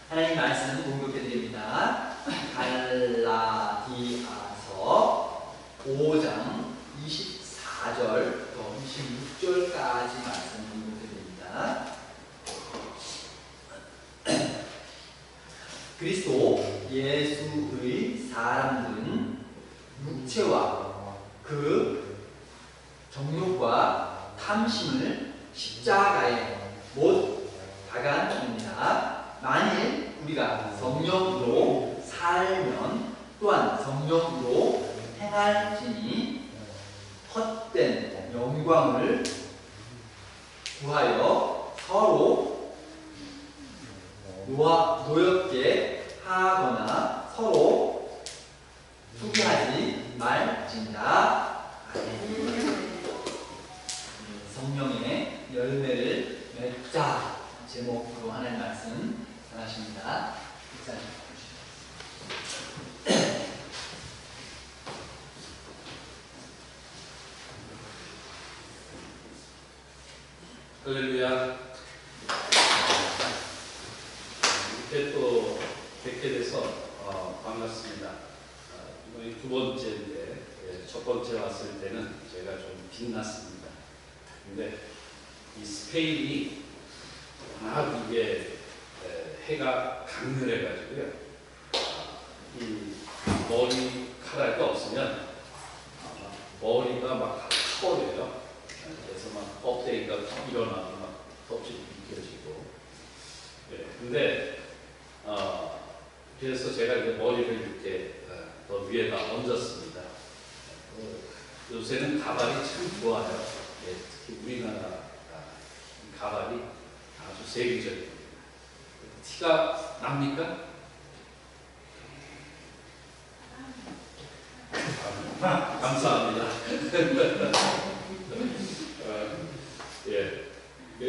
하나님 말씀 공독해드립니다. 갈라디아서 5장 24절부터 26절까지 말씀 공독해드립니다. 그리스도 예수의 사람들은 육체와 그 정욕과 탐심을 십자가에 못 박아줍니다. 만일 우리가 성령으로 살면 또한 성령으로 행할지니 헛된 영광을 구하여 서로 노엽게 하거나 서로 투기하지 말지니라. 성령의 열매를 맺자 제목으로 하는 말씀 전하십니다. 할렐루야. 이렇게 또 뵙게 돼서 반갑습니다. 이번이 두 번째인데 첫 번째 왔을 때는 제가 좀 빛났습니다. 근데 이 스페인이 워낙 이게 해가 강렬해가지고요. 이 머리카락이 없으면 머리가 막 타버려요. 그래서 막 껍데기가 일어나고 막 껍질이 벗겨지고. 근데 그래서 제가 이제 머리를 이렇게 더 위에다 얹었습니다. 요새는 가발이 참 좋아요. 특히 우리나라 가발이 아주 세계적입니다. 티가 납니까? 감사합니다.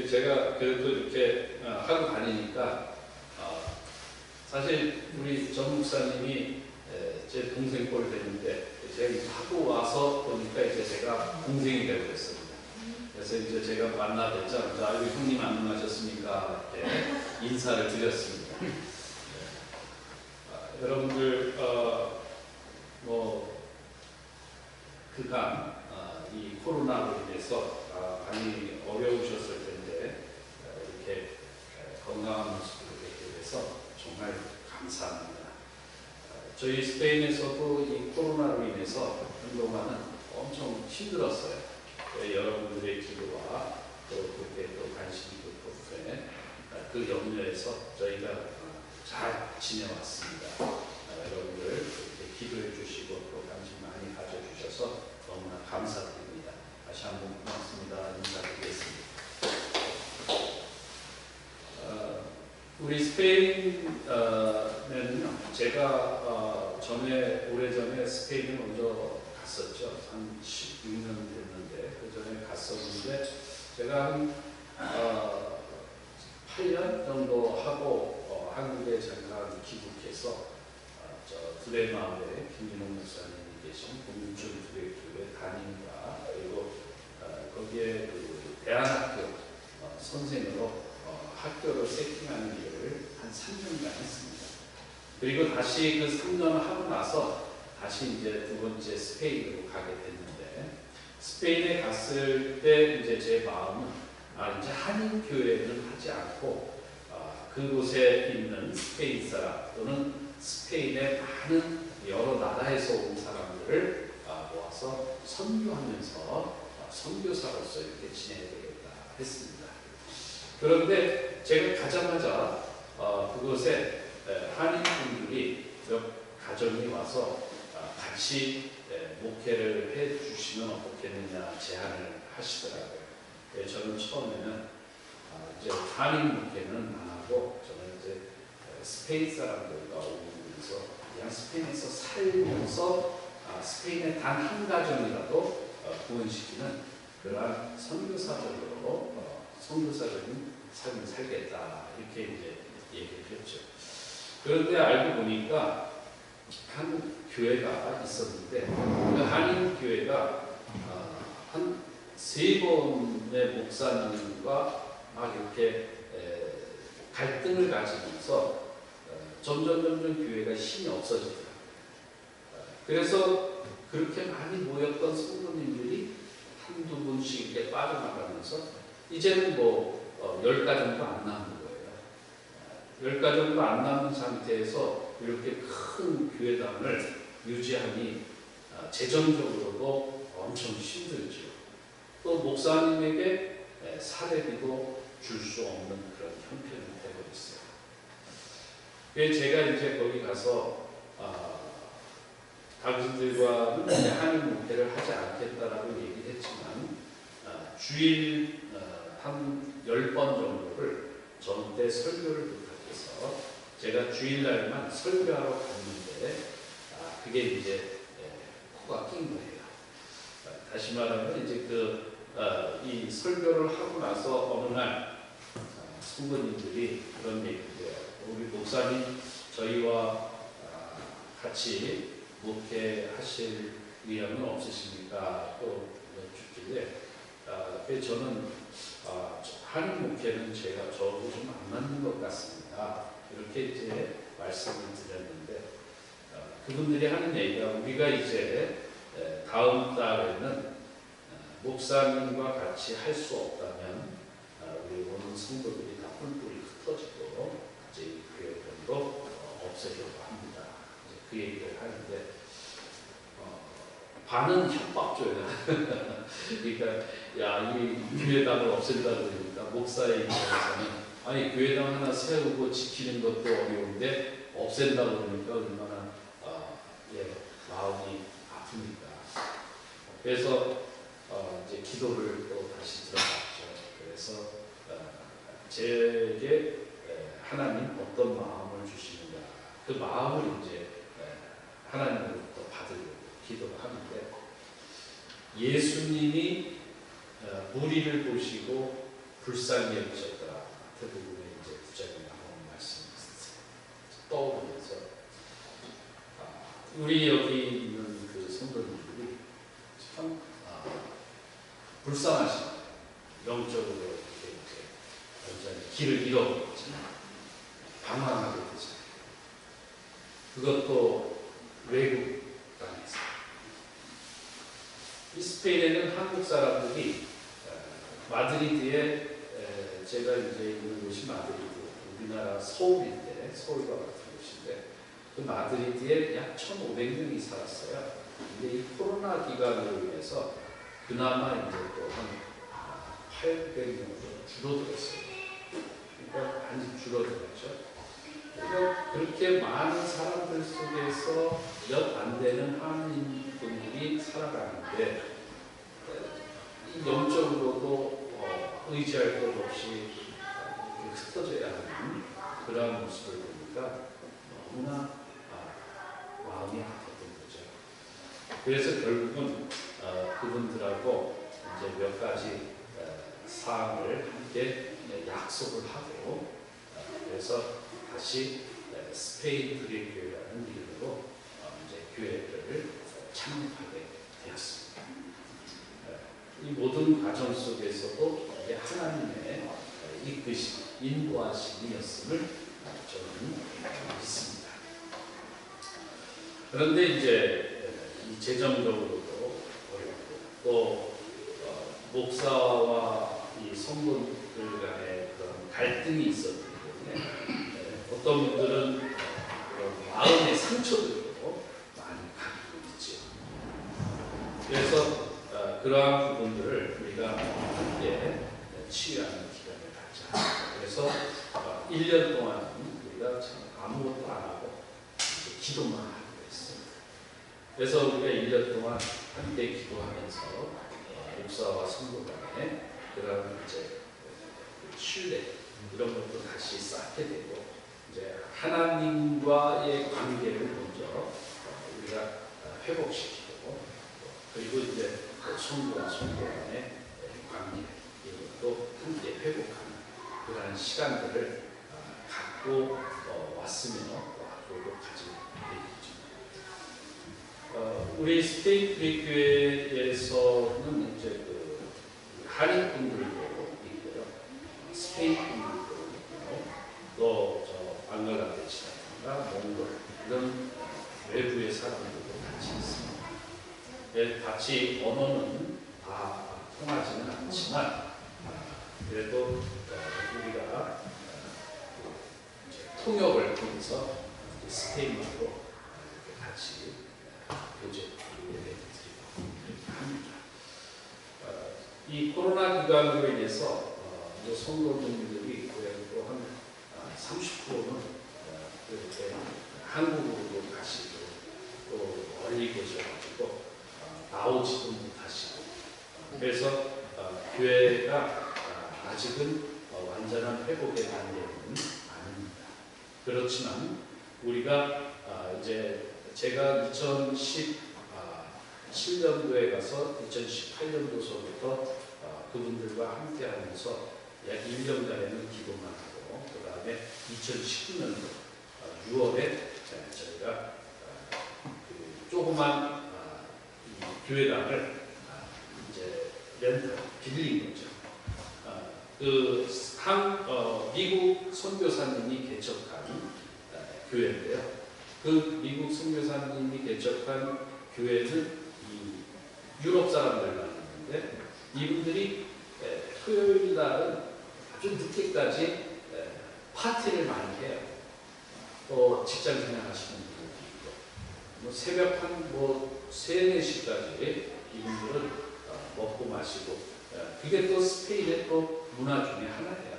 제가 그래도 이렇게 하고 다니니까 사실 우리 전 목사님이 제 동생 꼴 됐는데 제가 하고 와서 보니까 이제 제가 동생이 되고 있습니다. 그래서 이제 제가 만나뵙자 아이고 형님 안녕하셨습니까? 이렇게 인사를 드렸습니다. 여러분들 그간 이 코로나로 인해서 많이 어려우셨을 텐데 이렇게 건강한 모습을 뵙게 돼서 정말 감사합니다. 저희 스페인에서도 이 코로나로 인해서 한동안은 엄청 힘들었어요. 여러분들의 기도와 또 그때 또 관심이 덕분에 그 염려에서 저희가 잘 지내왔습니다. 여러분들 이렇게 기도해 주시고 또 관심 많이 가져주셔서 너무나 감사드립니다. 다시 한번 고맙습니다. 인사드리겠습니다. 우리 스페인에는요, 제가 오래전에 스페인을 먼저 갔었죠. 한 16년 됐는데, 그 전에 갔었는데, 제가 한 8년 정도 하고 한국에 잠깐 귀국해서 두레마을에 김진홍 목사님이 계신 공중촌 두레교회 담임과 그리고 거기에 그 대안학교 선생으로 학교를 세팅하는 일을 한 3년간 했습니다. 그리고 다시 그 3년 하고 나서 다시 이제 두 번째 스페인으로 가게 됐는데, 스페인에 갔을 때 이제 제 마음은 이제 한인 교회를 하지 않고 그곳에 있는 스페인 사람 또는 스페인의 많은 여러 나라에서 온 사람들을 모아서 선교하면서 선교사로서 이렇게 지내야 되겠다 했습니다. 그런데 제가 가자마자 그곳에 한인분들이 몇 가정이 와서 같이 목회를 해 주시면 어떻겠느냐 제안을 하시더라고요. 저는 처음에는 이제 한인 목회는 안 하고 저는 이제 스페인 사람들과 오면서 그냥 스페인에서 살면서 스페인의 단 한 가정이라도 구원시키는 그러한 선교사적으로 선교사적인 삶을 살겠다 이렇게 이제 얘기를 했죠. 그런데 알고 보니까 한국 교회가 있었는데 그 한인 교회가 한 3번의 목사님과 막 이렇게 갈등을 가지면서 점점 교회가 힘이 없어지더라고요. 그래서 그렇게 많이 모였던 성도님들이 한두 분씩 이렇게 빠져나가면서 이제는 10가 정도 안 남은 거예요. 10가 정도 안 남은 상태에서 이렇게 큰 교회당을 유지하니 재정적으로도 엄청 힘들죠. 또 목사님에게 사례비도 줄 수 없는 그런 형편이 되고 있어요. 그래서 제가 이제 거기 가서 당신들과는 하나님 목회를 하지 않겠다라고 얘기를 했지만 주일 한 10번 정도를 저한테 설교를 부탁해서 제가 주일날만 설교하러 갔는데 그게 이제 코가 낀 거예요. 다시 말하면 이제 이 설교를 하고 나서 어느 날 성도님들이 그런 얘기를 해요. 우리 목사님 저희와 같이 목회하실 의향은 없으십니까? 또 여쭙길래 저는 하는 목회는 저도 좀 안 맞는 것 같습니다. 이렇게 이제 말씀을 드렸는데 그분들이 하는 얘기가 우리가 이제 다음 달에는 목사님과 같이 할 수 없다면 우리 오는 성도들이 다 뿔뿔이 흩어지고 이제 이 교회들도 없애려고 합니다. 이제 그 얘기를 하는데 반은 협박줘요. 그러니까 이 교회당을 없앤다 그러니까 목사의 입장에서는 아니 교회당 하나 세우고 지키는 것도 어려운데 없앤다 그러니까 얼마나 마음이 아픕니까. 그래서 이제 기도를 또 다시 들어갔죠. 그래서 제게 하나님 어떤 마음을 주시는가 그 마음을 이제 하나님으로부터 받으려고 기도를 하는데 예수님이 무리를 보시고 불쌍히 여기셨다. 대부분의 이제 구절에 나오는 말씀이 떠오르면서 우리 여기 있는 그 성도님들이 참 불쌍하신 영적으로 이렇게 완전히 길을 잃어버렸잖아요. 방황하게 되잖아요. 그것도 외국 땅에서. 이 스페인에는 한국 사람들이 마드리드에 제가 이제 있는 곳이 마드리드, 우리나라 서울인데 서울과 같은 곳인데 그 마드리드에 약 1,500명이 살았어요. 근데 이 코로나 기간으로 인해서 그나마 이제 또 한 800명으로 줄어들었어요. 그러니까 많이 줄어들었죠. 그러니까 그렇게 많은 사람들 속에서 몇 안 되는 한인 분들이 살아가는데 영적으로도 의지할 것 없이 흩어져야 하는 그런 모습을 보니까 너무나 마음이 아팠던 거죠. 그래서 결국은 그분들하고 이제 몇 가지 사항을 함께 약속을 하고 그래서 다시 스페인 그리교회라는 이름으로 이제 교회를 창립하게 되었습니다. 이 모든 과정 속에서도 이게 하나님의 이끄심, 인도하심이었음을 저는 믿습니다. 그런데 이제 이 재정적으로도 어렵고 또 목사와 이 성도들 간의 그런 갈등이 있었기 때문에 어떤 분들은 그런 마음의 상처들도 많이 가지고 있죠. 그래서 그러한 부분들을 우리가 함께 치유하는 기간을 갖자. 그래서 1년 동안 우리가 참 아무것도 안 하고 기도만 하고 있습니다. 그래서 우리가 1년 동안 함께 기도하면서 목사와 성도 간에 그런 이제 신뢰 이런 것도 다시 쌓게 되고 이제 하나님과의 관계를 먼저 우리가 회복시키고 그리고 이제 성도와 성도 간의 관계 이것도 함께 회복하는 그러한 시간들을 갖고 왔으면 앞으로도 가지고 있죠. 우리 스페인 그리교회에서는 이제 그 한인 분들도 있고요, 스페인 분들도 있고요, 또 저 방글라데시라든가 같이 언어는 다 통하지는 않지만 그래도 우리가 통역을 통해서 스페인어로 같이 교제 예배를 드리고 합니다. 이 코로나 기간으로 인해서 성도님들이 또 한 30%는 이렇게 한국으로 가시고 또 멀리 계셔가지고 나오지도 못하시고 그래서 교회가 아직은 완전한 회복의 단계는 아닙니다. 그렇지만 우리가 이제 제가 2017년도에 가서 2018년도서부터 그분들과 함께 하면서 약 1년간에는 기도만 하고 그 다음에 2019년도 6월에 저희가 그 조그만 이 교회당을 이제 빌린 거죠. 미국 선교사님이 개척한 교회인데요. 그 미국 선교사님이 개척한 교회는 이 유럽 사람들만 있는데 이분들이 토요일 날은 아주 늦게까지 파티를 많이 해요. 또 직장 생활하시는 분들도 있고 뭐 새벽 한 3, 4시까지 이분들은 먹고 마시고 그게 또 스페인의 또 문화 중에 하나예요.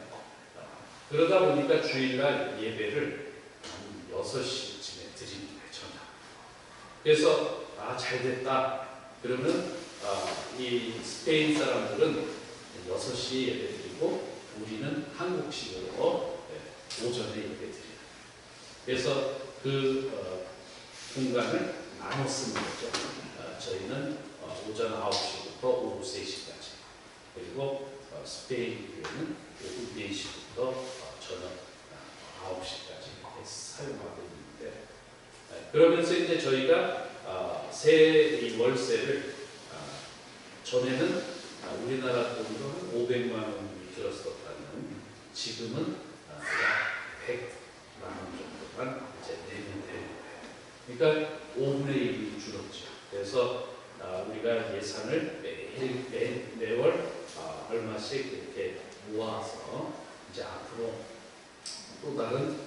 그러다 보니까 주일날 예배를 한 6시쯤에 드립니다. 저녁. 그래서 잘 됐다. 그러면 이 스페인 사람들은 6시에 예배 드리고 우리는 한국식으로 오전에 예배 드려요. 그래서 그 공간을 나눠 쓰는 거죠. 저희는 오전 9시부터 오후 3시까지 그리고 스페인 교회는 오후 4시부터 저녁 9시까지 이렇게 사용하고 있는데 그러면서 이제 저희가 새 월세를 전에는 우리나라 돈으로 한 500만 원이 들었었다면 지금은 약 100만 원 정도만 이제 내면 되는 거예요. 그러니까 5분의 1이 줄었죠. 그래서 우리가 예산을 매월 얼마씩 이렇게 모아서 이제 앞으로 또 다른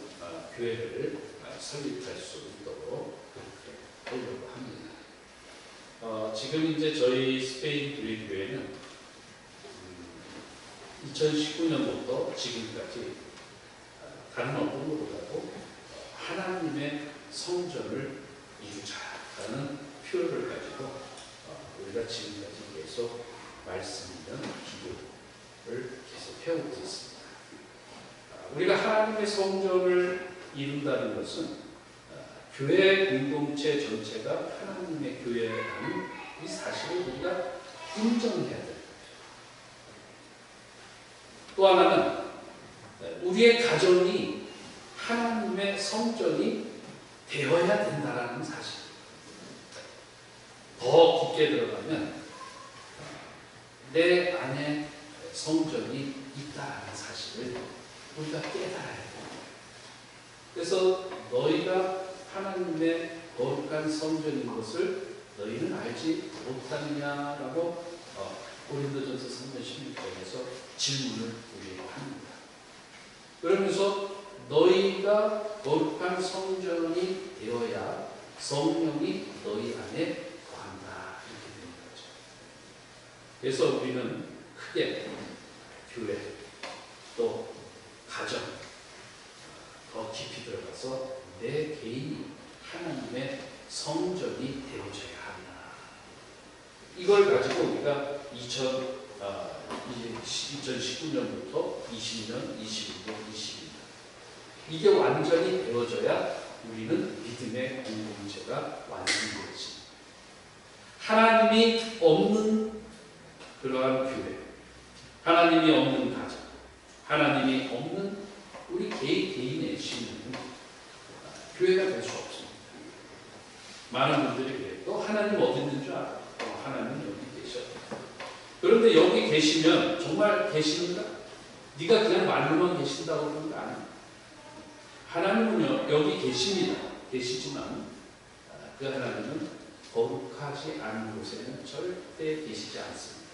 교회를 설립할 수 있도록 그렇게 하려고 합니다. 지금 이제 저희 스페인 교회는 2019년부터 지금까지 다른 어떤 것보다도 하나님의 성전을 이루자라는 표현을 가지고 우리가 지금까지 계속 말씀이나 기도를 계속 해오고 있습니다. 우리가 하나님의 성전을 이룬다는 것은 교회 공동체 전체가 하나님의 교회라는 이 사실을 우리가 인정해야 됩니다. 또 하나는 우리의 가정이 하나님의 성전이 되어야 된다는 사실. 더 깊게 들어가면 내 안에 성전이 있다는 사실을 우리가 깨달아야 됩니다. 그래서 너희가 하나님의 거룩한 성전인 것을 너희는 알지 못하느냐라고 고린도전서 3장 16절에서 질문을 우리에게 합니다. 그러면서 너희가 거룩한 성전이 되어야 성령이 너희 안에 거한다 이렇게 되는 거죠. 그래서 우리는 크게 교회 또 가정 더 깊이 들어가서 내 개인이 하나님의 성전이 되어져야 한다. 이걸 가지고 우리가 2019년부터 20년, 21년, 22년 이게 완전히 되어져야 우리는 믿음의 공동체가 완성되지. 하나님이 없는 그러한 교회, 하나님이 없는 가정, 하나님이 없는 우리 개인의 신앙은 교회가 될 수 없습니다. 많은 분들이 그래요. 또 하나님 어디 있는 줄 알아? 하나님 여기 계셔. 그런데 여기 계시면 정말 계시는가? 네가 그냥 말로만 계신다고 그런 거 아니야. 하나님은 여기 계십니다. 계시지만 그 하나님은 거룩하지 않은 곳에는 절대 계시지 않습니다.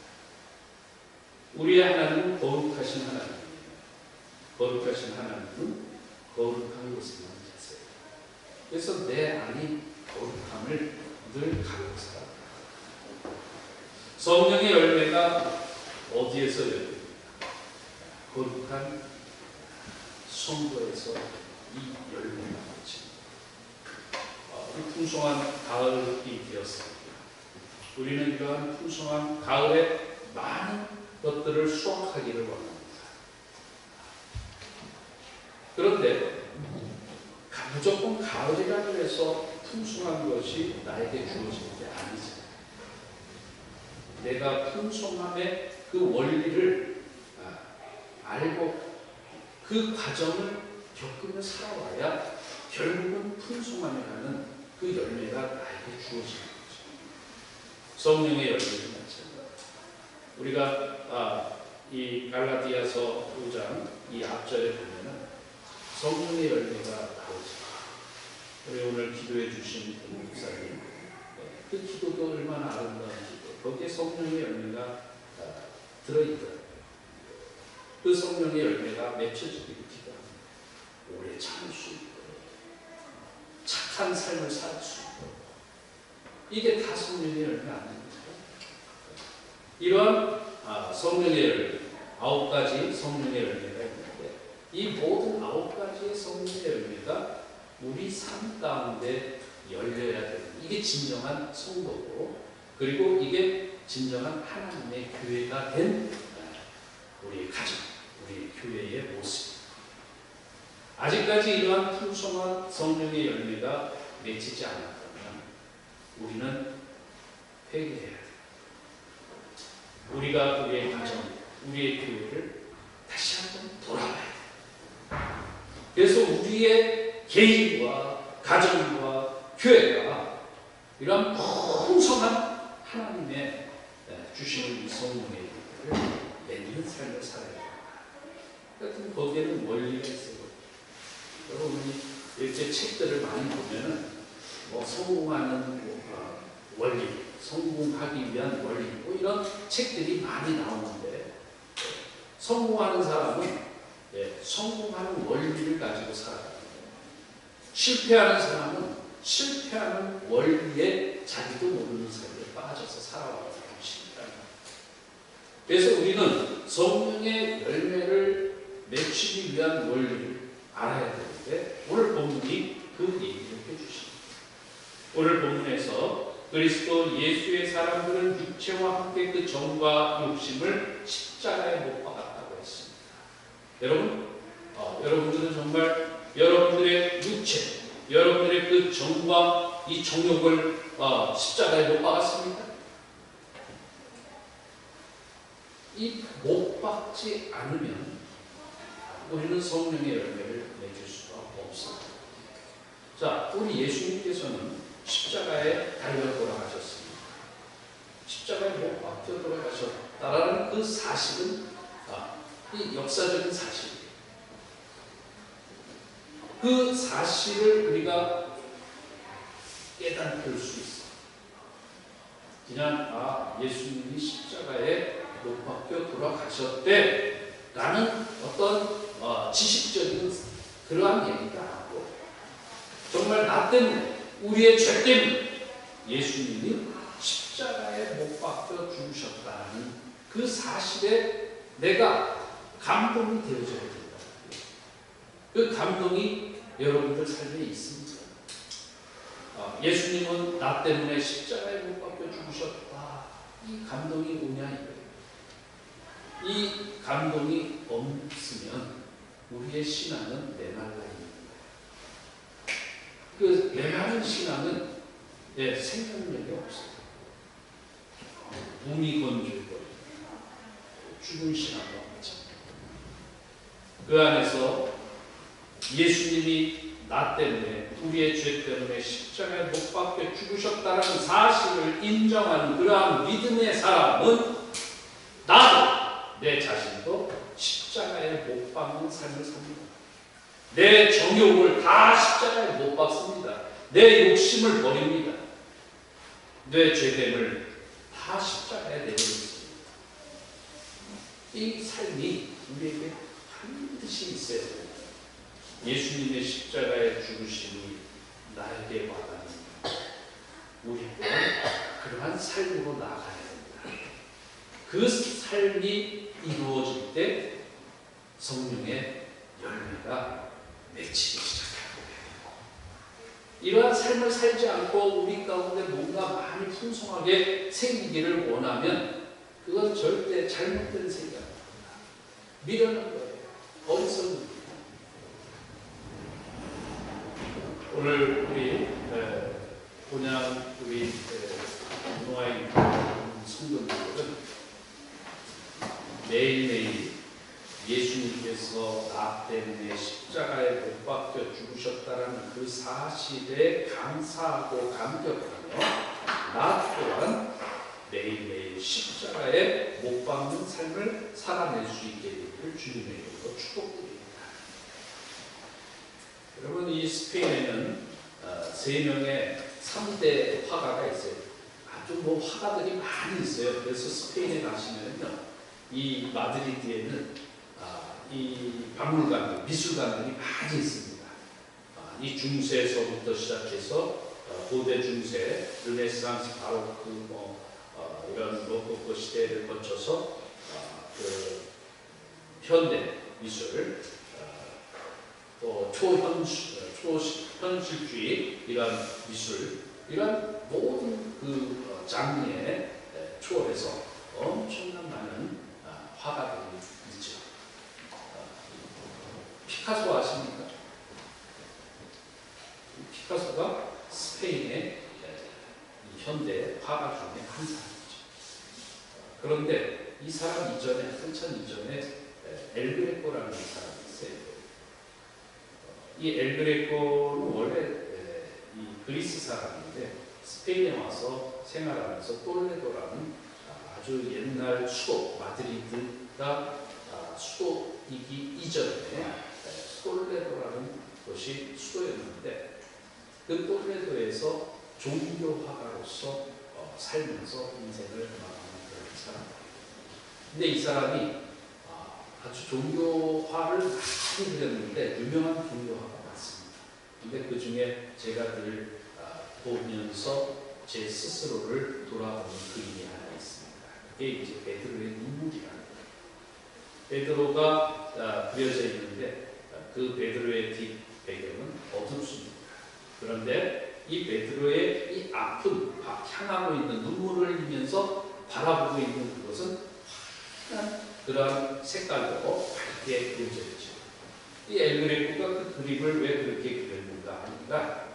우리의 하나님은 거룩하신 하나님이에요. 거룩하신 하나님은 거룩한 곳에만 계세요. 그래서 내 안이 거룩함을 늘 가지고 살아요. 성령의 열매가 어디에서 열립니까? 거룩한 성도에서 이 열매가 맺힙니다. 풍성한 가을이 되었습니다. 우리는 이러한 풍성한 가을에 많은 것들을 수확하기를 원합니다. 그런데 무조건 가을이라고 해서 풍성한 것이 나에게 주어지는 게 아니죠. 내가 풍성함의 그 원리를 알고 그 과정을 겪으며 살아와야 결국은 풍성함이라는 그 열매가 나에게 주어지는 거죠. 성령의 열매도 마찬가지입니다. 우리가 이 갈라디아서 5장 이 앞절에 보면은 성령의 열매가 나오죠. 우리 오늘 기도해 주신 목사님, 그 기도도 얼마나 아름다운 기도. 거기에 성령의 열매가 들어있더라고요. 그 성령의 열매가 맺혀지기를 기도합니다. 오래 참을 수 있도록, 착한 삶을 살 수 있도록. 이게 다 성령의 열매 아닙니까? 이러한 성령의 열매, 9가지 성령의 열매가 있는데 이 모든 9가지의 성령의 열매가 우리 삶 가운데 열려야 되는, 이게 진정한 성도고, 그리고 이게 진정한 하나님의 교회가 된 우리의 가정, 우리 교회의 모습. 아직까지 이러한 풍성한 성령의 열매가 맺히지 않았다면 우리는 회개해야 돼요. 우리가 우리의 가정, 우리의 교회를 다시 한번 돌아봐야 돼요. 그래서 우리의 개인과 가정과 교회가 이러한 풍성한 하나님의 주시는 이 성령의 일을 맺는 삶을 살아야 됩니다. 하여튼 거기에는 원리가 있어요. 여러분이 이렇게 책들을 많이 보면은 성공하는 원리, 성공하기 위한 원리, 이런 책들이 많이 나오는데 성공하는 사람은 성공하는 원리를 가지고 살아갑니다. 실패하는 사람은 실패하는 원리에 자기도 모르는 사이에 빠져서 살아왔다는 것입니다. 그래서 우리는 성령의 열매를 맺히기 위한 원리를 알아야 되는데 오늘 본문이 그 얘기를 해주십니다. 오늘 본문에서 그리스도 예수의 사람들은 육체와 함께 그 정과 욕심을 십자가에 못 박았다고 했습니다. 여러분, 여러분들은 정말 여러분들의 육체, 여러분들의 그 정과 이 정욕을 십자가에 못 박았습니까? 이 못 박지 않으면 우리는 성령의 열매를 맺을 수가 없습니다. 자, 우리 예수님께서는 십자가에 달려 돌아가셨습니다. 십자가에 못 박혀 돌아가셨다라는 그 사실은 이 역사적인 사실이에요. 그 사실을 우리가 깨닫을 수 있어요. 그냥 예수님이 십자가에 못 박혀 돌아가셨대 라는 어떤 지식적인 그러한 얘기가 아니고 정말 나 때문에, 우리의 죄 때문에 예수님이 십자가에 못 박혀 죽으셨다는 그 사실에 내가 감동이 되어져야 된다. 그 감동이 여러분들 삶에 있습니다. 예수님은 나 때문에 십자가에 못 박혀 죽으셨다. 이 감동이 뭐냐 이거예요. 이 감동이 없으면 우리의 신앙은 메말라 있는 거예요. 그 메마른 신앙은 생명력이 없어요. 몸이 건조해버려요. 죽은 신앙과 마찬가지입니다. 그 안에서 예수님이 나 때문에, 우리의 죄 때문에 십자가에 못 박혀 죽으셨다는 사실을 인정하는 그러한 믿음의 사람은 나도, 내 자신도 십자가에 못 박는 삶을 삽니다. 내 정욕을 다 십자가에 못 박습니다. 내 욕심을 버립니다. 내 죄됨을 다 십자가에 내려놓습니다. 이 삶이 우리에게 반드시 있어야 됩니다. 예수님의 십자가의 죽으심이 나에게 와닿습니다. 우리는 그러한 삶으로 나아가야 됩니다. 그 삶이 이루어질 때 성령의 열매가 맺히기 시작하게 돼요. 이러한 삶을 살지 않고 우리 가운데 뭔가 많이 풍성하게 생기기를 원하면 그건 절대 잘못된 생각입니다. 미련한 거예요. 어리석은 오늘 우리 그냥 우리 노아의 성도님들은 매일매일 예수님께서 나 때문에 십자가에 못 박혀 죽으셨다는 그 사실에 감사하고 감격하며 나 또한 매일매일 십자가에 못 박는 삶을 살아낼 수 있게 되기를 주님의 이름으로 축복드립니다. 여러분, 이 스페인에는 3명의 3대 화가가 있어요. 아주 화가들이 많이 있어요. 그래서 스페인에 가시면요, 이 마드리드에는 이 박물관들, 미술관들이 많이 있습니다. 이 중세서부터 시작해서 고대 중세, 르네상스, 바로크, 이런 로코코 시대를 거쳐서 그 현대 미술, 또 초현실주의 이런 미술, 이런 모든 그 장르에 초월해서 엄청난 많은 화가들이 있죠. 피카소 아십니까? 피카소가 스페인의 현대 화가 중에 한 사람이죠. 그런데 이 사람 이전에, 한참 이전에 엘그레코라는 사람이 있어요. 이 엘그레코는 원래 이 그리스 사람인데 스페인에 와서 생활하면서 톨레도라는 아주 옛날 수도, 마드리드가 수도이기 이전에 톨레도라는 곳이 수도였는데 그 톨레도에서 종교화가로서 살면서 인생을 마감한 그런 사람입니다. 근데 이 사람이 아주 종교화를 많이 그렸는데 유명한 종교화가 많습니다. 근데 그 중에 제가 늘 보면서 제 스스로를 돌아보는 그림이 하나 있습니다. 그게 이제 베드로의 눈물이라는 거예요. 베드로가 그려져 있는데 그 베드로의 뒷 배경은 어둡습니다. 그런데 이 베드로의 이 아픈, 향하고 있는 눈물을 흘리면서 바라보고 있는 그것은 환한 그런 색깔로 밝게 그려져 있죠. 이 엘그레코가 그 그림을 왜 그렇게 그렸는가 하니까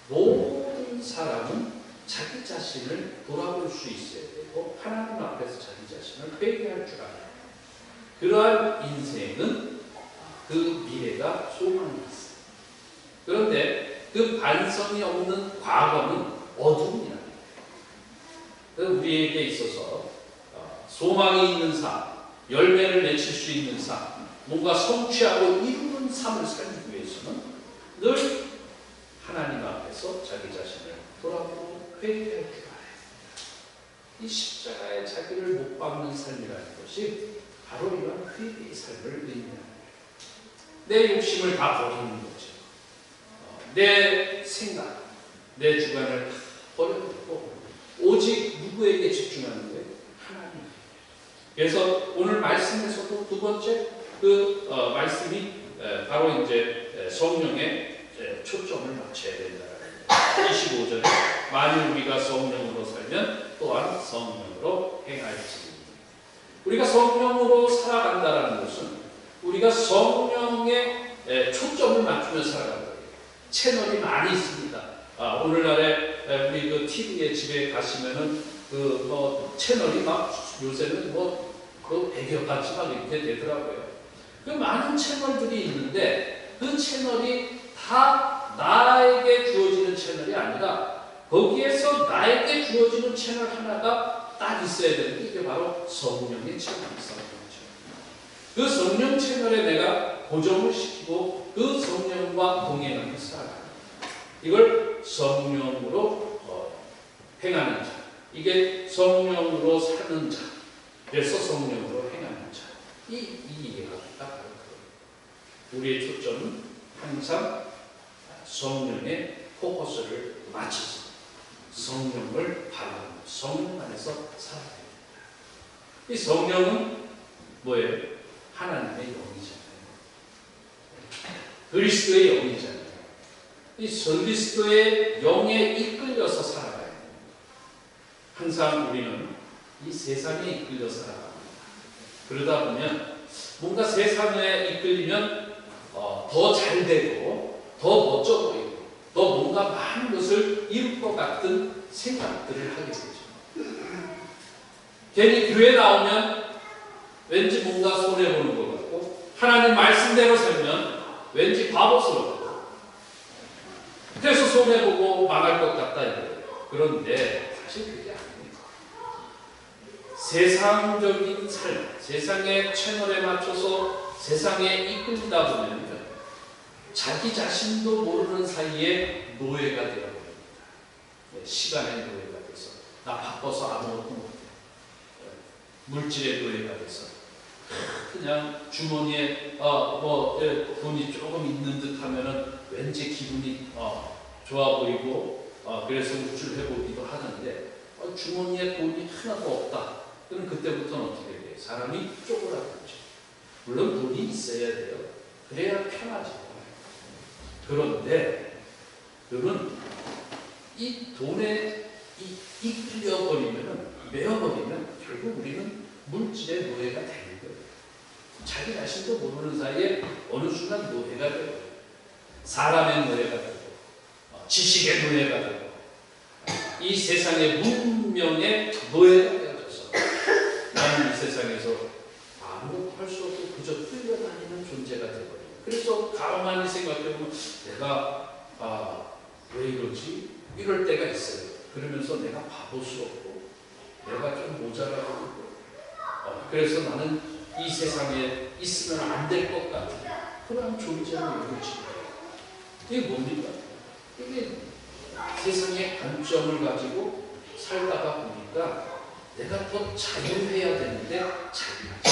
모든 사람은 자기 자신을 돌아볼 수 있어야 되고 하나님 앞에서 자기 자신을 회개할 줄 알아요. 그러한 인생은 그 미래가 소망이 있어요. 그런데 그 반성이 없는 과거는 어둠이랍니다. 우리에게 있어서 소망이 있는 삶, 열매를 맺힐 수 있는 삶, 뭔가 성취하고 이루는 삶을 살기 위해서는 늘 하나님 앞에서 자기 자신을 돌아보고 회개할 줄 알아야 됩니다. 이 십자가에 자기를 못 박는 삶이라는 것이 바로 이런 회개의 삶을 의미합니다. 내 욕심을 다 버리는 거죠. 내 생각, 내 주관을 다 버려두고 오직 누구에게 집중하는 거예요? 하나님. 그래서 오늘 말씀에서도 두 번째 그 말씀이 바로 이제 성령의 초점을 맞춰야 된다는 거예요. 25절에 만일 우리가 성령으로 살면 또한 성령으로 행할지. 우리가 성령으로 살아간다는 것은 우리가 성령의 초점을 맞추며 살아가는 거예요. 채널이 많이 있습니다. 오늘날에 우리 그 TV에 집에 가시면은 채널이 막 요새는 그 100여 가지 막 이렇게 되더라고요. 그 많은 채널들이 있는데 그 채널이 다 나에게 주어지는 채널이 아니라 거기에서 나에게 주어지는 채널 하나가 딱 있어야 되는데 이게 바로 성령의 채널입니다. 그 성령 채널에 내가 고정을 시키고 그 성령과 동행하며 살아가는 이걸 성령으로 행하는 자. 이게 성령으로 사는 자. 그래서 성령으로 행하는 자. 이 이해가 바로 그거예요. 우리의 초점은 항상 성령의 포커스를 맞춰서 성령을 바라보고 성령 안에서 살아야 됩니다. 이 성령은 뭐예요? 하나님의 영이잖아요. 그리스도의 영이잖아요. 이 그리스도의 영에 이끌려서 살아가야 됩니다. 항상 우리는 이 세상에 이끌려 살아갑니다. 그러다 보면 뭔가 세상에 이끌리면 더 잘 되고 더 멋져 보이고 더 뭔가 많은 것을 이룰 것 같은 생각들을 하게 되죠. 괜히 교회 나오면 왠지 뭔가 손해보는 것 같고 하나님 말씀대로 살면 왠지 바보스럽고 그래서 손해보고 망할 것 같다 이거예요. 그런데 사실 그게 아닙니다. 세상적인 삶, 세상의 채널에 맞춰서 세상에 이끌리다 보면 자기 자신도 모르는 사이에 노예가 되어버립니다. 시간의 노예가 돼서 나 바빠서 아무것도 못해. 물질의 노예가 돼서 그냥 주머니에 돈이 조금 있는 듯 하면은 왠지 기분이 좋아 보이고 그래서 우쭐해 보기도 하는데 주머니에 돈이 하나도 없다. 그럼 그때부터는 어떻게 돼요? 사람이 쪼그라들죠. 물론 돈이 있어야 돼요. 그래야 편하죠. 그런데 그는 이 돈에 이끌려버리면 매어버리면 결국 우리는 물질의 노예가 되는 거예요. 자기 자신도 모르는 사이에 어느 순간 노예가 되고 사람의 노예가 되고 지식의 노예가 되고 이 세상의 문명의 노예가 되어져서 나는 이 세상에서 아무것도 할 수 없고 그저 끌려다니는 존재가 되고 그래서 가만히 생각해보면 내가 왜 이러지? 이럴 때가 있어요. 그러면서 내가 바보스럽고 내가 좀 모자라고 그래서 나는 이 세상에 있으면 안 될 것 같은 그런 존재로 여겨지고 이게 뭡니까? 이게 세상의 관점을 가지고 살다가 보니까 내가 더 자유해야 되는데 자유하지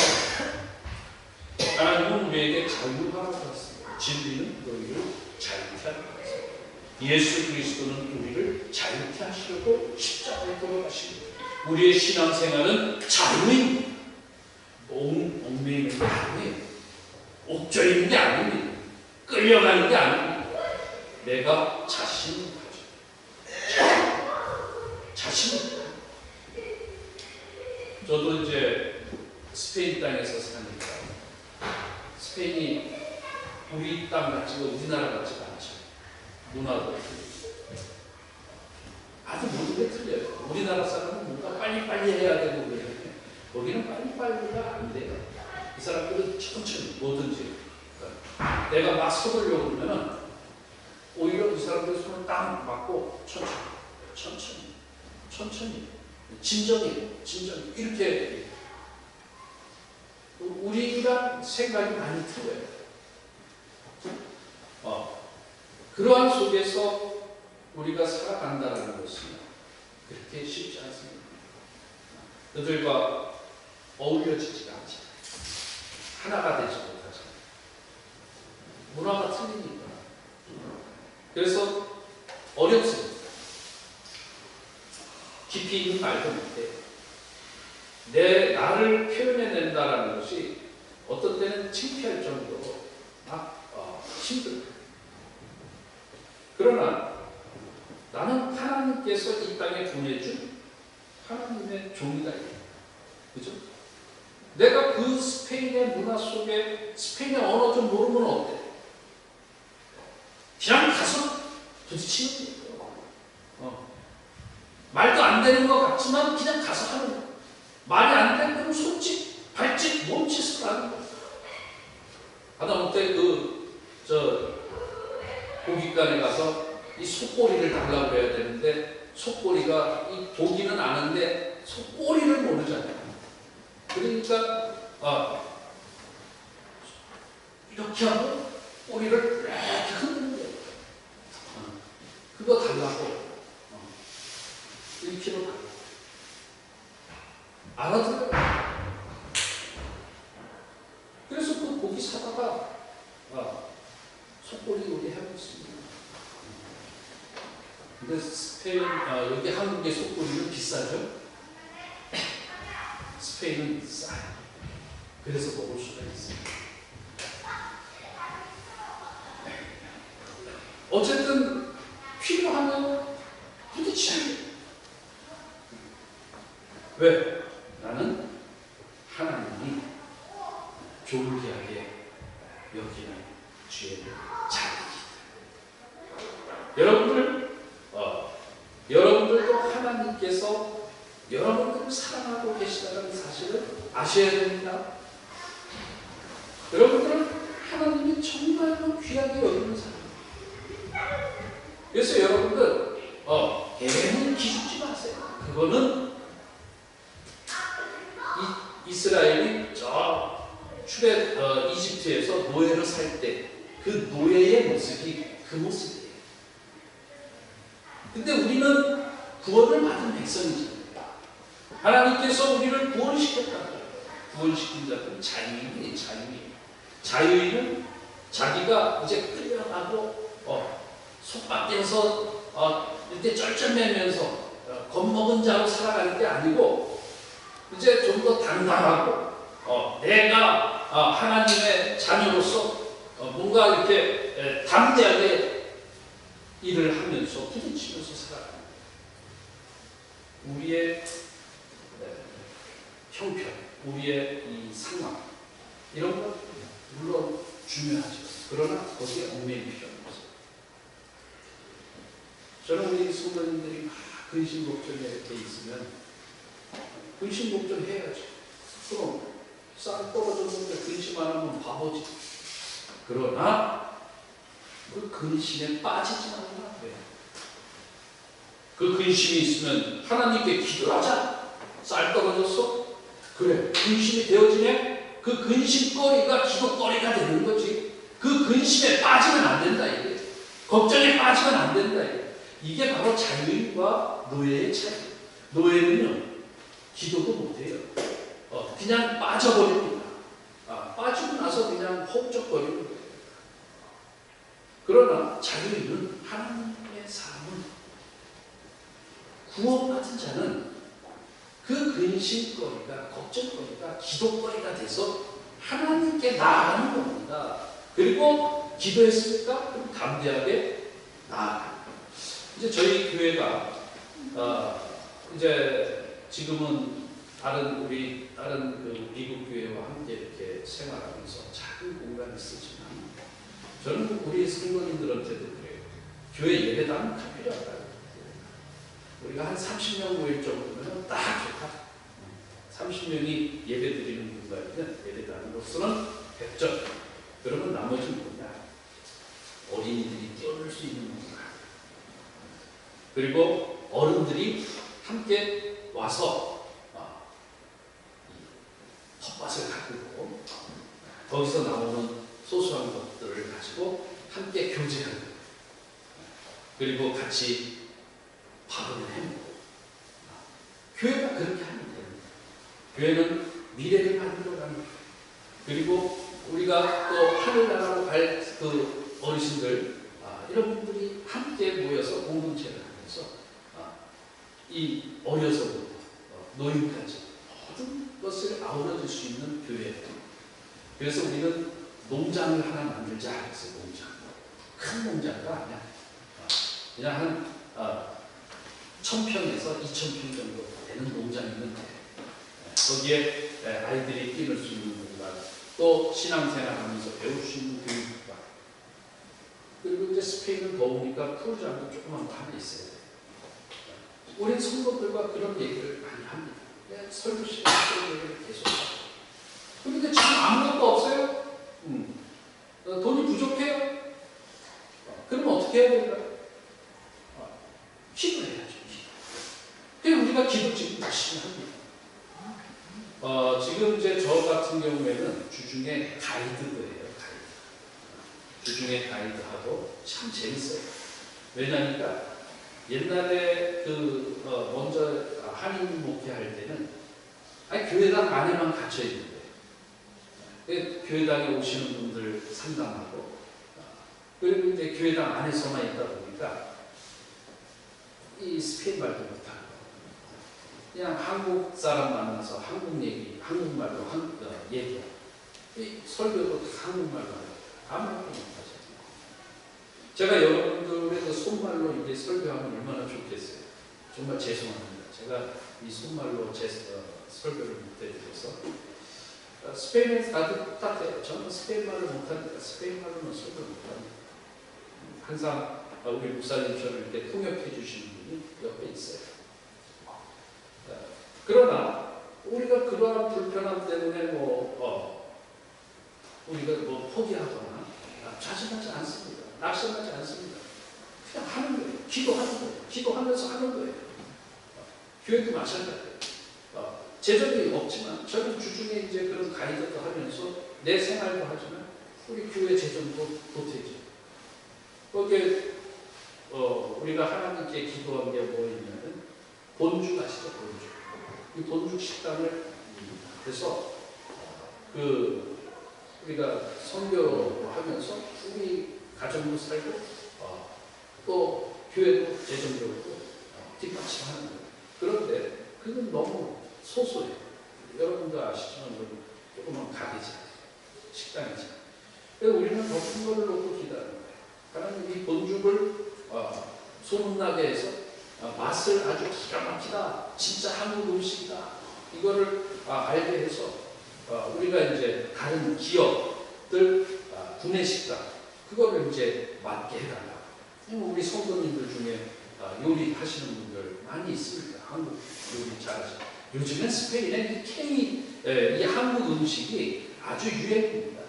하나님은 우리에게 자유함을 줬습니다. 진리는 너희를 자유케 하는 것입니다. 예수 그리스도는 우리를 자유케 하시려고 십자가에 돌아가십니다. 우리의 신앙생활은 자유입니다. 얽매이는 게 아니에요. 옥죄이는 게 아닙니다. 끌려가는 게 아닙니다. 내가 자신을 가져. 자신을. 저도 이제 스페인 땅에서 사니까 스페인이 우리 땅 같지가 우리나라 같지가 않죠. 문화도 아주 모든 게 틀려요. 우리나라 사람은 뭔가 빨리빨리 해야 되고 그러는데 거기는 빨리빨리가 안 돼요. 이 사람들은 천천히 뭐든지 내가 막 서두르려고 그러면 오히려 이 사람들 손을 딱 맞고 천천히 진정이 이렇게 우리랑 생각이 많이 틀려요. 그러한 속에서 우리가 살아간다는 것은 그렇게 쉽지 않습니다. 그들과 어울려지지가 않죠. 하나가 되지 못하죠. 문화가 틀리니까. 그래서 어렵습니다. 깊이 있는 말도 못해요. 나를 표현해낸다는 것이 어떤 때는 창피할 정도로 힘들어요. 그러나 나는 하나님께서 이 땅에 보내준 하나님의 종이다. 그죠? 내가 그 스페인의 문화 속에 스페인의 언어 좀 모르면 어때? 그냥 가서 부딪히는 거예요. 말도 안 되는 것 같지만 그냥 가서 하는 거예요. 말이 안 되면 손짓, 발짓, 몸짓을 하는 거예요. 하다못해 고깃간에 가서 이 속꼬리를 달라고 해야 되는데 속꼬리가 이 보기는 아는데 속꼬리를 모르잖아요. 그러니까 이렇게 하고 꼬리를 이렇게 흔드는 거예요. 그거 달라고. 1kg 달라고. 알아들어요. 그래서 그 고기 사다가 속고기 요리 해먹습니다. 근데 스페인, 여기 한국의 속고기는 비싸죠? 스페인은 싸요. 그래서 먹을 수가 있어요. 어쨌든 필요하면 부딪히는. 왜? 나는 하나님이 존귀하게 여기는 죄를 자르기. 여러분들도 하나님께서 여러분들을 사랑하고 계시다는 사실을 아셔야 됩니다. 여러분들은 하나님이 정말로 귀하게 여기는 사람입니다. 그래서 여러분들 애는 기죽지 마세요. 그거는 이스라엘이 저 이집트에서 노예로 살 때 그 노예의 모습이 그 모습이에요. 근데 우리는 구원을 받은 백성이죠. 하나님께서 우리를 구원시켰다. 구원시킨 자들은 자유인이에요. 자유인은 자기가 이제 끌려가고 속박해서 이렇게 쩔쩔매면서 겁먹은 자로 살아가는 게 아니고 이제 좀 더 당당하고 내가 하나님의 자녀로서 뭔가 이렇게 담대하게 일을 하면서 부딪히면서 살아가는 우리의 형편, 우리의 이 상황 이런 것 물론 중요하죠. 그러나 거기에 얽매일 필요는 없어요. 저는 우리 성도님들이 막 근심걱정에 이렇게 있으면 근심걱정 해야죠. 그럼 쌀 떨어졌는데 근심 안 하면 바보지. 그러나 그 근심에 빠지지 않으면 안 돼요. 그 근심이 있으면 하나님께 기도하자. 쌀 떨어졌어? 그래, 근심이 되어지네? 그 근심거리가 기도거리가 되는 거지. 그 근심에 빠지면 안 된다 이게. 걱정에 빠지면 안 된다 이게 바로 자유인과 노예의 차이. 노예는요 기도도 못해요. 그냥 빠져버립니다. 빠지고 나서 그냥 hov적거리는 거예요. 그러나 자유인은 하나님의 사람은 구원받은 자는 그 근심거리가 걱정거리가 기도거리가 돼서 하나님께 나아가는 겁니다. 그리고 기도했습니까? 그럼 담대하게 나아가요. 이제 저희 교회가 이제 지금은 다른 그 미국 교회와 함께 이렇게 생활하면서 작은 공간이 쓰지만 저는 우리 성도님들한테도 그래요. 교회 예배당은 다 필요하다. 우리가 한 30명 모일 정도면 딱 좋다. 30명이 예배 드리는 공간이면 예배당으로서는 100점. 그러면 나머지는 뭐냐? 어린이들이 뛰어놀 수 있는 공간. 그리고 어른들이 함께 와서 텃밭을 가꾸고 거기서 나오는 소소한 것들을 가지고 함께 교제하는 거예요. 그리고 같이 밥을 해먹고 교회가 그렇게 하면 됩니다. 교회는 미래를 만들어가는 거예요. 그리고 우리가 또 하늘나라로 갈 그 어르신들 이런 분들이 함께 모여서 공동체를 하면서 이 어려서부터 노인까지 모든 것을 아우러질 수 있는 교회. 그래서 우리는 농장을 하나 만들자 했어요. 농장. 큰 농장가 아니야. 그냥 한 1000평에서 2000평 정도 되는 농장이면 돼. 거기에 아이들이 뛰놀 수 있는 공간, 또 신앙생활하면서 배울 수 있는 교육관. 그리고 이제 스페인은 더우니까 풀장도 조그만 거 하나 있어요. 우리 성도들과 그런 얘기를 많이 합니다. 설교 시간에 그런 얘기를 계속 하고. 그런데 지금 아무것도 없어요? 돈이 부족해요? 그럼 어떻게 해야 될까요? 기도해야죠. 그래서 우리가 기도 지금 열심히 합니다. 지금 이제 저 같은 경우에는 주중에 가이드도 해요. 주중에 가이드하고 참 재밌어요. 왜냐니까 옛날에 먼저 한인 목회할 때는 교회당 안에만 갇혀 있는데 교회당에 오시는 분들 상담하고 그리고 이제 교회당 안에서만 있다 보니까 이 스페인 말도 못하고 그냥 한국 사람 만나서 한국 얘기, 한국말로 얘기하고 이 설교도 다 한국말로 하고 아무것도 못하죠. 제가 여러분들의 그 손말로 이제 설교하면 얼마나 좋겠어요. 정말 죄송합니다. 제가 이 손말로 설교를 못해드려서 스페인에서 다들 똑같아요. 저는 스페인말을 못하니까 스페인말로는 설교를 못합니다. 항상 우리 목사님처럼 이렇게 통역해 주시는 분이 옆에 있어요. 그러나 우리가 그러한 불편함 때문에 우리가 포기하거나 자신하지 않습니다. 낙심하지 않습니다. 그냥 하는 거예요. 기도하는 거예요. 기도하면서 하는 거예요. 교회도 마찬가지예요. 재정이 없지만 저는 주중에 이제 그런 가이드도 하면서 내 생활도 하지만 우리 교회 재정도 보태죠. 거기에 우리가 하나님께 기도한 게 뭐냐면 본죽 아시죠? 본죽. 이 본죽 식당을 해서 우리가 선교하면서 우리 가정도 살고 또 교회도 재정적으로 뒷받침하는 거예요. 그런데 그건 너무 소소해요. 여러분도 아시지만 조그만 가게지, 식당이지. 그래서 우리는 더 큰 걸로 놓고 기다리는 거예요. 하나님 이 본죽을 소문나게 해서 맛을 아주 기가 막히다, 진짜 한국 음식이다. 이거를 알게 해서 우리가 이제 다른 기업들 구내식당 그거를 이제 맡게 해달라. 우리 성도님들 중에 요리하시는 분들 많이 있습니다. 한국 요리 잘하시는. 요즘엔 스페인에 이 한국 음식이 아주 유행입니다.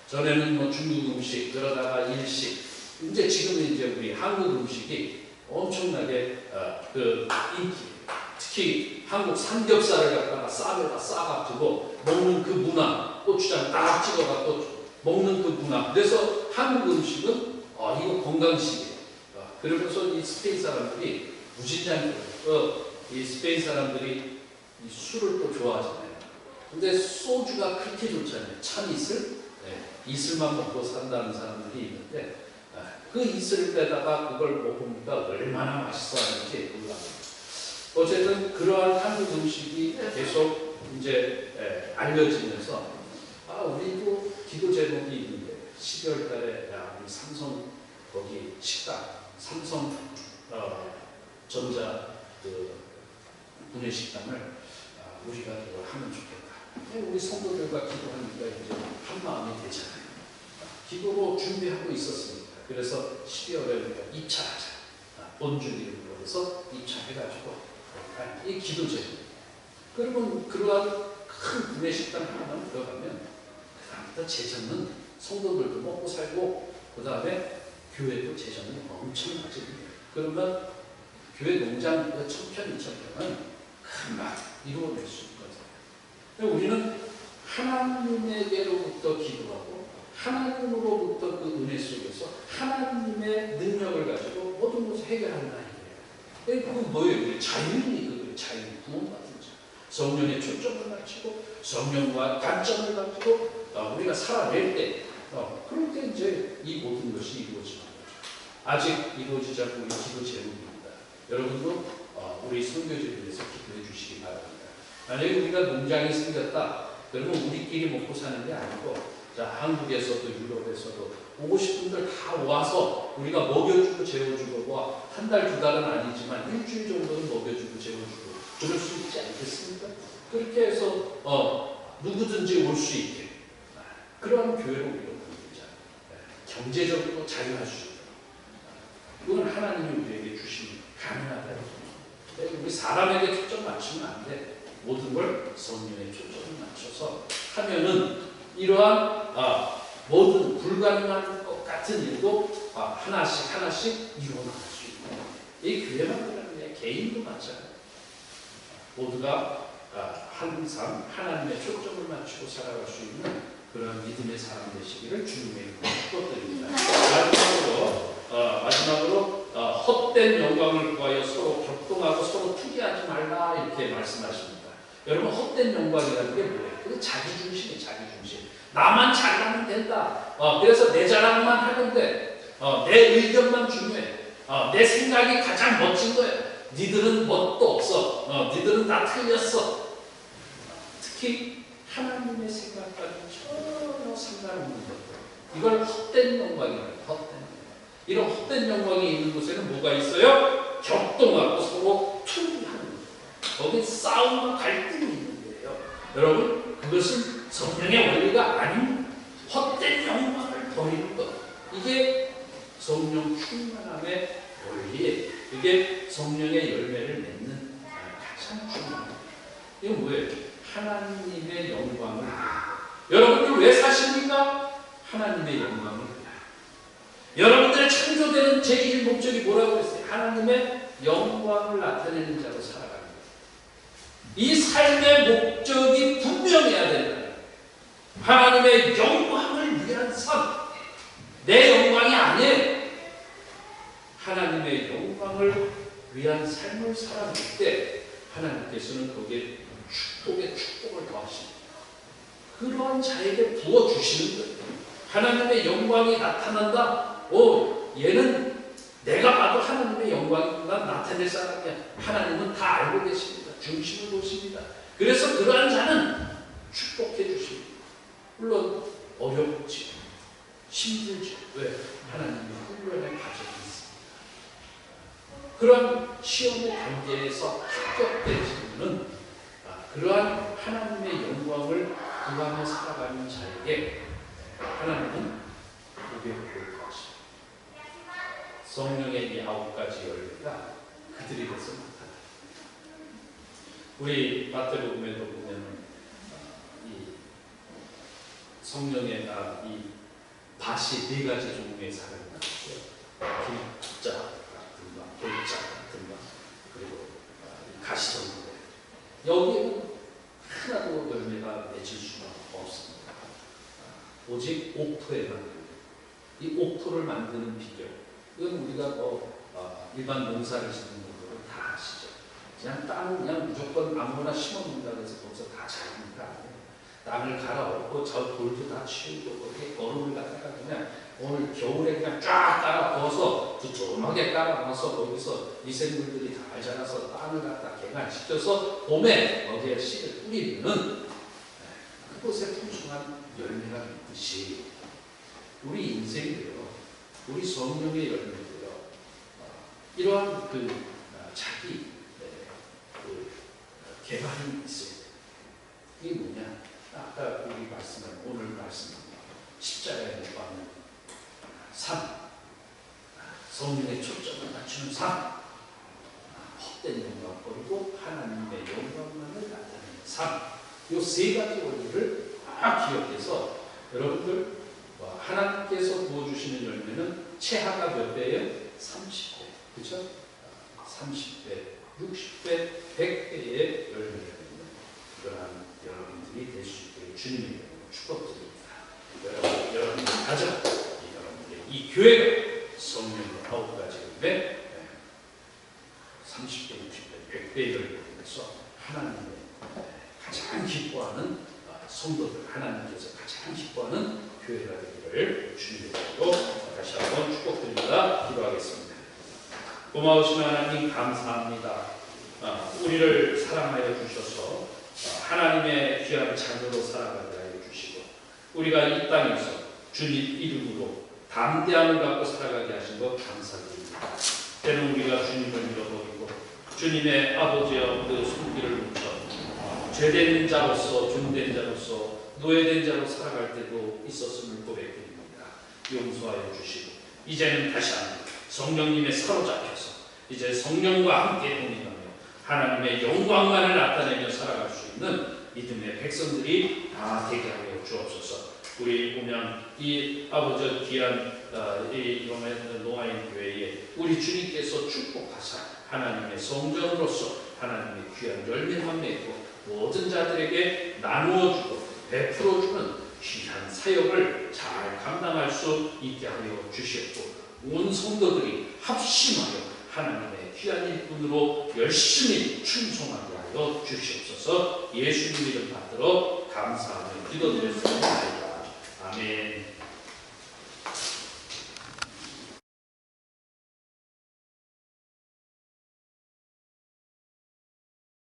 전에는 중국 음식, 그러다가 일식, 이제 지금은 이제 우리 한국 음식이 엄청나게 인기. 특히 한국 삼겹살을 갖다가 쌈에다 싸가지고 먹는 그 문화, 고추장 딱 찍어갖고 먹는 그 문화. 그래서 한국 음식은 이거 건강식이에요. 그러면서 이 스페인 사람들이 무진장이 이 스페인 사람들이 이 술을 또 좋아하잖아요. 근데 소주가 그렇게 좋잖아요. 참이슬, 이슬만 먹고 산다는 사람들이 있는데 그 이슬을 빼다가 그걸 먹으니까 얼마나 맛있어 하는지 몰라요. 어쨌든 그러한 한국 음식이 계속 이제 알려지면서 우리도 기도 제목이 있는데 12월 달에 우리 삼성 거기 식당, 삼성 전자 구내식당을 우리가 하면 좋겠다. 우리 성도들과 기도하니까 이제 한 마음이 되잖아요. 기도로 준비하고 있었습니다. 그래서 12월에 우리가 2차 하자. 본주기로 해서 2차 해가지고 이 기도 제목. 그러면 그러한 큰 구내식당 하나만 들어가면 그다음부터 재정은 성도들도 먹고 살고 그 다음에 교회도 재정이 엄청나지. 그러면 교회 농장 그 1000평, 2000평은 금방 이루어낼 수 있거든요. 우리는 하나님에게로부터 기도하고 하나님으로부터 그 은혜 속에서 하나님의 능력을 가지고 모든 것을 해결하는 아이예요. 그건 뭐예요? 자유인이 자유, 구원받은 자. 성령의 초점을 맞추고 성령과 관점을 가지고 우리가 살아낼 때 그럴 때 이제 이 모든 것이 이루어지는 거죠. 아직 이루어지지 않고 이 기도 제목입니다. 여러분도 우리 선교지를 위해서 기도해 주시기 바랍니다. 만약에 우리가 농장이 생겼다 그러면 우리끼리 먹고 사는 게 아니고 한국에서도 유럽에서도 오고 싶은 분들 다 와서 우리가 먹여주고 재워주고 한 달, 두 달은 아니지만 일주일 정도는 먹여주고 재워주고 그럴 수 있지 않겠습니까? 그렇게 해서 누구든지 올 수 있게 그러한 교회로 우리가 만들자. 경제적으로 자유할 수 있도록 이건 하나님이 우리에게 주신 가능하다. 우리 사람에게 초점 맞추면 안 돼. 모든 걸 성령에 초점을 맞춰서 하면은 이러한 모든 불가능한 것 같은 일도 하나씩 일어날 수 있는 이 교회만 그러는 게 개인도 마찬가지예요. 모두가 항상 하나님의 초점을 맞추고 살아갈 수 있는 그런 믿음의 사람 되시기를 주님의 이름으로 축복드립니다. 마지막으로 헛된 영광을 구하여 서로 격동하고 서로 투기하지 말라 이렇게 말씀하십니다. 여러분 헛된 영광이라는 게 뭐예요? 그게 자기중심이에요. 자기중심. 나만 잘나면 된다. 그래서 내 자랑만 하면 돼. 내 의견만 중요해. 내 생각이 가장 멋진 거예요. 니들은 멋도 없어. 니들은 다 틀렸어. 특히 하나님의 생각과는 전혀 상관없는 것들. 이걸 헛된 영광이라고 해요. 헛된 영광. 이런 헛된 영광이 있는 곳에는 뭐가 있어요? 격동하고 서로 투기하는 거예요. 거기 싸움과 갈등이 있는 거예요. 여러분 그것은 성령의 원리가 아닌 헛된 영광을 버리는 것. 이게 성령 충만함의 원리예요. 이게 성령의 열매를 맺는 가장 중요한 거예요. 이건 뭐예요? 하나님의 영광을 위하여. 여러분들 왜 사십니까? 하나님의 영광을 위하여. 여러분들의 창조되는 제1 목적이 뭐라고 했어요? 하나님의 영광을 나타내는 자로 살아가는 거예요. 이 삶의 목적이 분명해야 된다. 하나님의 영광을 위한 삶. 내 영광이 아니에요. 하나님의 영광을 위한 삶을 살아갈 때 하나님께서는 거기에 축복의 축복을 더하십니다. 그러한 자에게 부어주시는 거예요. 하나님의 영광이 나타난다. 얘는 내가 봐도 하나님의 영광이 나타낼 사람이야. 하나님은 다 알고 계십니다. 중심을 보십니다. 그래서 그러한 자는 축복해 주십니다. 물론 어렵지, 힘들지. 왜? 하나님의 훈련의 과정이 있습니다. 그런 시험의 단계에서 합격되시는 그러한 하나님의 영광을 구하며 살아가는 자에게 하나님은 고백을 하십니다. 성령의 이 9가지 열매가 그들에게서 나타납니다. 우리 마태복음에도 보면 이 성령의 이 밭이 4가지 종류의 사람이 나왔어요. 길자 같은 것, 돌자 같은 것, 그리고 가시덤불. 여기에는 하나도 열매가 맺을 수가 없습니다. 오직 옥토에만 이 옥토를 만드는 비결. 이건 우리가 일반 농사를 짓는 분들은 다 아시죠. 그냥 땅은 그냥 무조건 아무거나 심어놓는다고 해서 거기서 다 자랍니다. 땅을 갈아엎고 저 돌도 다 치우고 거기에 얼음을 갖다가 그냥 오늘 겨울에 그냥 쫙 깔아 부어서 두툼하게 깔아 놔서 거기서 미생물들이 다 자라서 땅을 갖다 개간시켜서 봄에 거기에 씨를 뿌리면은 그곳에 풍성한 열매가 있듯이 우리 인생도요, 우리 성령의 열매도요, 이러한 자기 개발이 있어요. 이게 뭐냐? 아까 우리 말씀한 오늘 말씀 십자가에 못 박는 삶, 성령의 초점을 맞추는 삶, 헛된 영광 버리고 하나님의 영광만을 나타내는 삶. 이 3가지 원리를 다 기억해서 여러분들 하나님께서 부어주시는 열매는 최하가 몇 배예요? 30배. 그렇죠? 30배, 60배, 100배의 열매를 맺는 그러한 여러분들이 될 수 있게 주님의 이름으로 축복드립니다. 여러분들 가정, 여러분들의 이 교회가 성령의 9가지 열매, 30배, 60배, 100배의 열매를 통해서 하나님의 가장 기뻐하는 성도들, 하나님께서 가장 기뻐하는 교회가 되기를 주님의 이름으로 다시 한번 축복드립니다. 기도하겠습니다. 고마우신 하나님 감사합니다. 우리를 사랑하여 주셔서 하나님의 귀한 자녀로 살아가게 하여 주시고 우리가 이 땅에서 주님 이름으로 담대함을 갖고 살아가게 하신 것 감사드립니다. 때는 우리가 주님을 잃어버리고 주님의 아버지와 그 손길을 묻혀 죄된 자로서, 존된 자로서, 노예된 자로 살아갈 때도 있었음을 고백드립니다. 용서하여 주시고 이제는 다시 한번 성령님의 사로잡혀서 이제 성령과 함께 동행하며 하나님의 영광만을 나타내며 살아갈 수 있는 믿음의 백성들이 다 되게 하여 주옵소서. 우리 보면 이 아버지 귀한 이 노아인 교회에 우리 주님께서 축복하사 하나님의 성전으로서 하나님의 귀한 열매만 맺고 모든 자들에게 나누어주고 베풀어주는 귀한 사역을 잘 감당할 수 있게 하여 주시옵고 온 성도들이 합심하여 하나님의 귀한 일꾼으로 열심히 충성하게 하여 주시옵소서. 예수님 이름 받들어 감사하며 기도드렸습니다. 아멘.